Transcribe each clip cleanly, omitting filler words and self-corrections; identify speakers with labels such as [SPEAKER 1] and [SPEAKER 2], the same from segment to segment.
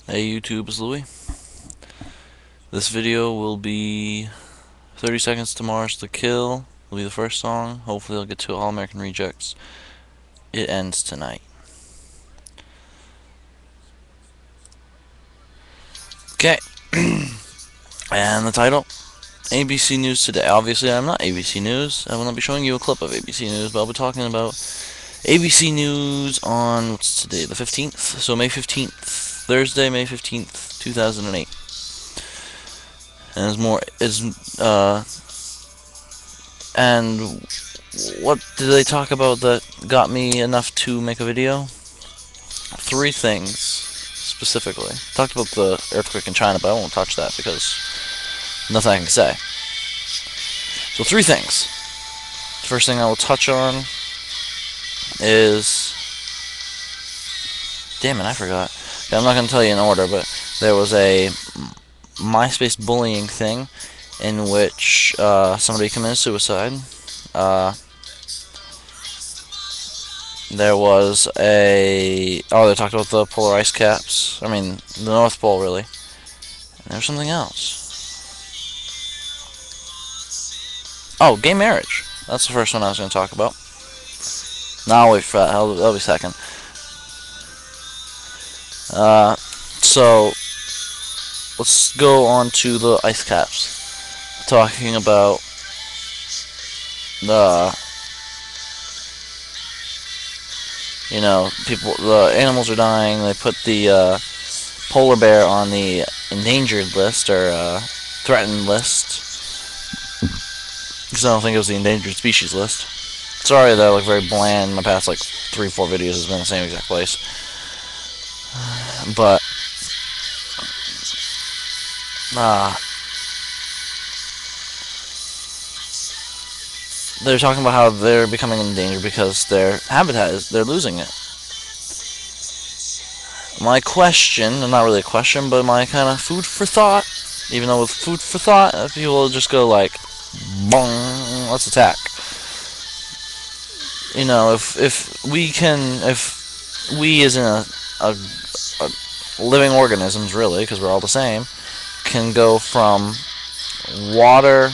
[SPEAKER 1] Hey YouTube, it's Louie. This video will be 30 Seconds to Mars to Kill. Will be the first song. Hopefully I'll get to All American Rejects. It ends tonight. Okay. And the title, ABC News Today. Obviously I'm not ABC News. I will not be showing you a clip of ABC News, but I'll be talking about ABC News on, what's today, the 15th? So May 15th, Thursday, May 15th, 2008. And and what did they talk about that got me enough to make a video? Three things, specifically. Talked about the earthquake in China, but I won't touch that because nothing I can say. So three things. The first thing I will touch on is... Damn it, I forgot. Okay, I'm not going to tell you in order, but there was a MySpace bullying thing in which somebody committed suicide. There was a... Oh, they talked about the polar ice caps. I mean, the North Pole, really. And there was something else. Oh, gay marriage. That's the first one I was going to talk about. No, I'll wait for that. That'll be second. So, let's go on to the ice caps. Talking about the... You know, the animals are dying. They put the polar bear on the endangered list, or threatened list. Because I don't think it was the endangered species list. Sorry that I look very bland. My past, like, 3-4 videos has been the same exact place. But, they're talking about how they're becoming endangered because their habitat they're losing it. My question, and not really a question, but my kind of food for thought, even though with food for thought, people will just go like, bong, let's attack. You know, if we as in a living organisms, really, because we're all the same, can go from water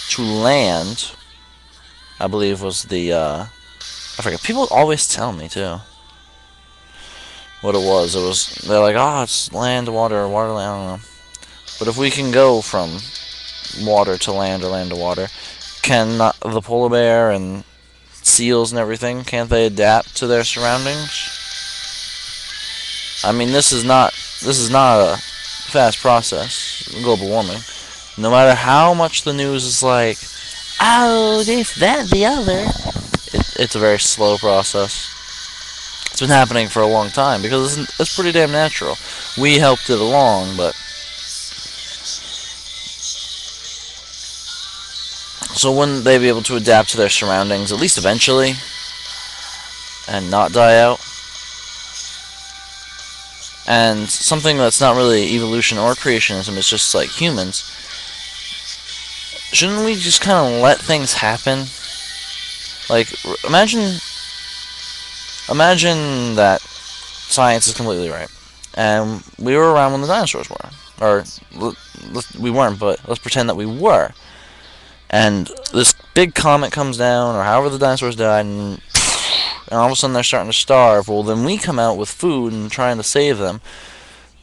[SPEAKER 1] to land, I believe was the, I forget, people always tell me, too, what it was. They're like, oh, it's land to water, water to land, I don't know. But if we can go from water to land or land to water, can the polar bear and seals and everything, can't they adapt to their surroundings? I mean, this is not a fast process, global warming. No matter how much the news is like, oh, this, that, the other, it's a very slow process. It's been happening for a long time because it's pretty damn natural. We helped it along, but... So wouldn't they be able to adapt to their surroundings, at least eventually, and not die out? And something that's not really evolution or creationism, it's just like humans. Shouldn't we just kind of let things happen? Like, imagine that science is completely right, and we were around when the dinosaurs were. Or, we weren't, but let's pretend that we were. And this big comet comes down, or however the dinosaurs died, and all of a sudden they're starting to starve. Well, then we come out with food and trying to save them.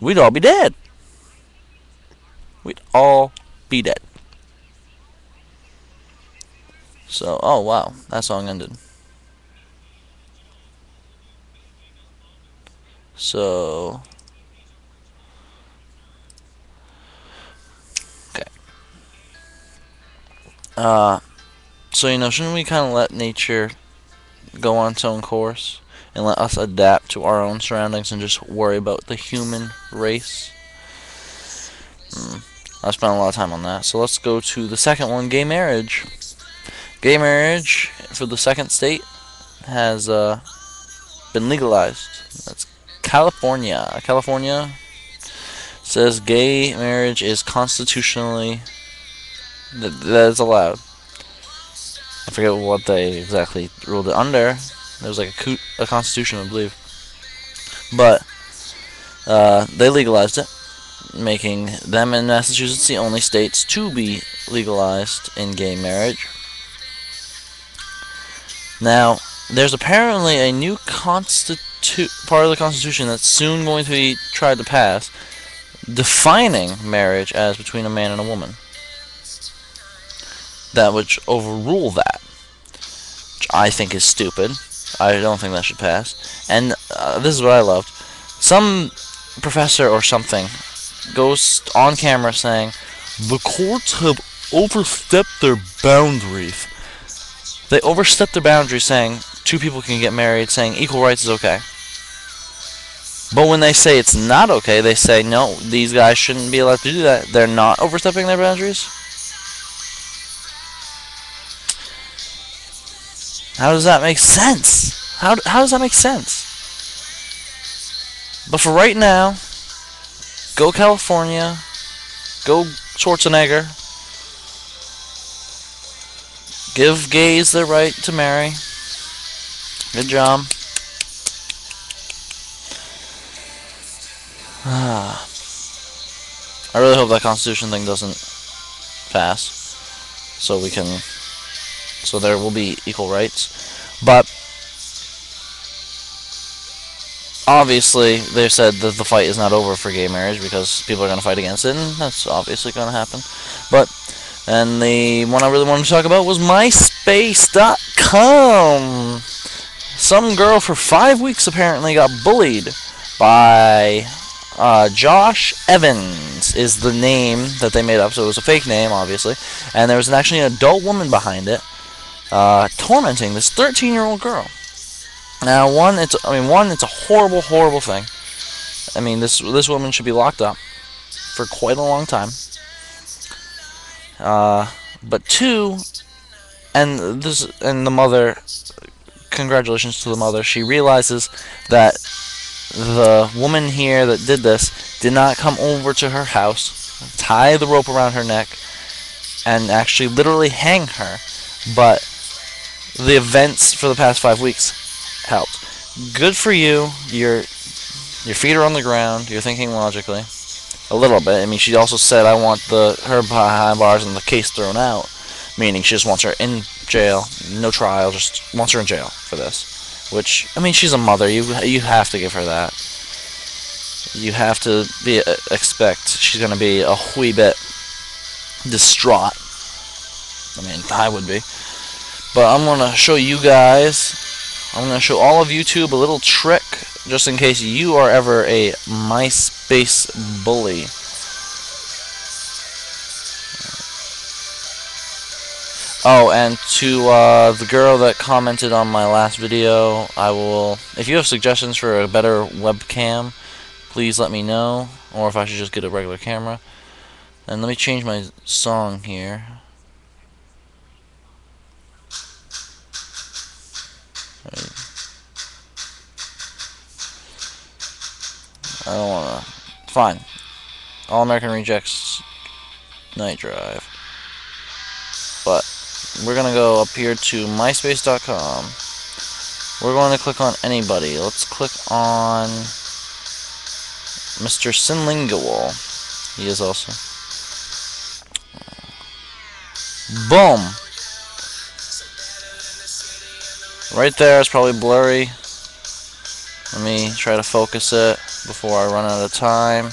[SPEAKER 1] We'd all be dead. We'd all be dead. So, oh wow, that song ended. So, okay. So, you know, shouldn't we kind of let nature go on its own course and let us adapt to our own surroundings and just worry about the human race? I spent a lot of time on that. So let's go to the second one, gay marriage. Gay marriage for the second state has been legalized. That's California. California says gay marriage is constitutionally that is allowed. I forget what they exactly ruled it under. There was like a constitution, I believe. But They legalized it, making them and Massachusetts the only states to be legalized in gay marriage. Now, there's apparently a new part of the Constitution that's soon going to be tried to pass, defining marriage as between a man and a woman. That would overrule that, which I think is stupid. I don't think that should pass. And this is what I loved. Some professor or something goes on camera saying, the courts have overstepped their boundaries. They overstepped their boundaries saying two people can get married, saying equal rights is okay. But when they say it's not okay, they say, no, these guys shouldn't be allowed to do that. They're not overstepping their boundaries? How does that make sense? How does that make sense? But for right now, go California, go Schwarzenegger, give gays their right to marry. Good job. I really hope that Constitution thing doesn't pass, so there will be equal rights. But obviously, they've said that the fight is not over for gay marriage because people are going to fight against it, and that's obviously going to happen. And the one I really wanted to talk about was MySpace.com. Some girl for 5 weeks apparently got bullied by Josh Evans is the name that they made up, so it was a fake name, obviously. And there was actually an adult woman behind it, tormenting this 13-year-old girl. Now, it's a horrible, horrible thing. I mean, this woman should be locked up for quite a long time. But two, and the mother, congratulations to the mother. She realizes that the woman here that did this did not come over to her house, tie the rope around her neck, and actually literally hang her. But the events for the past 5 weeks helped. Good for you. Your feet are on the ground. You're thinking logically. A little bit. I mean, she also said, I want her behind bars and the case thrown out. Meaning she just wants her in jail. No trial. Just wants her in jail for this. Which, I mean, she's a mother. You have to give her that. You have to expect she's going to be a wee bit distraught. I mean, I would be. But I'm going to show you guys, I'm going to show all of YouTube a little trick, just in case you are ever a MySpace bully. Oh, and to the girl that commented on my last video, if you have suggestions for a better webcam, please let me know, or if I should just get a regular camera. And let me change my song here. I don't wanna. Fine. All American Rejects Night Drive. But we're gonna go up here to MySpace.com. We're going to click on anybody. Let's click on Mr. Sinlingual. He is also. Boom! Right there, it's probably blurry. Let me try to focus it before I run out of time.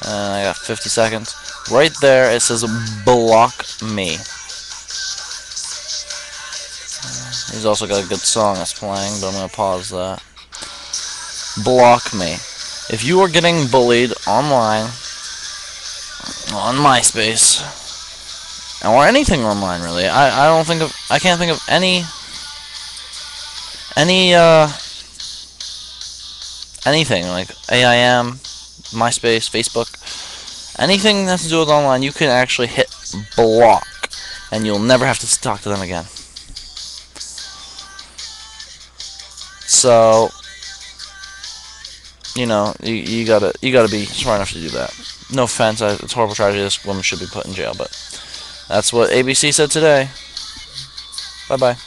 [SPEAKER 1] And I got 50 seconds. Right there, it says block me. He's also got a good song that's playing, but I'm going to pause that. Block me. If you are getting bullied online, on MySpace, or anything online really, I can't think of anything like AIM, MySpace, Facebook, anything that has to do with online, you can actually hit block, and you'll never have to talk to them again. So, you know, you gotta be smart enough to do that. No offense, it's a horrible tragedy. This woman should be put in jail, but that's what ABC said today. Bye bye.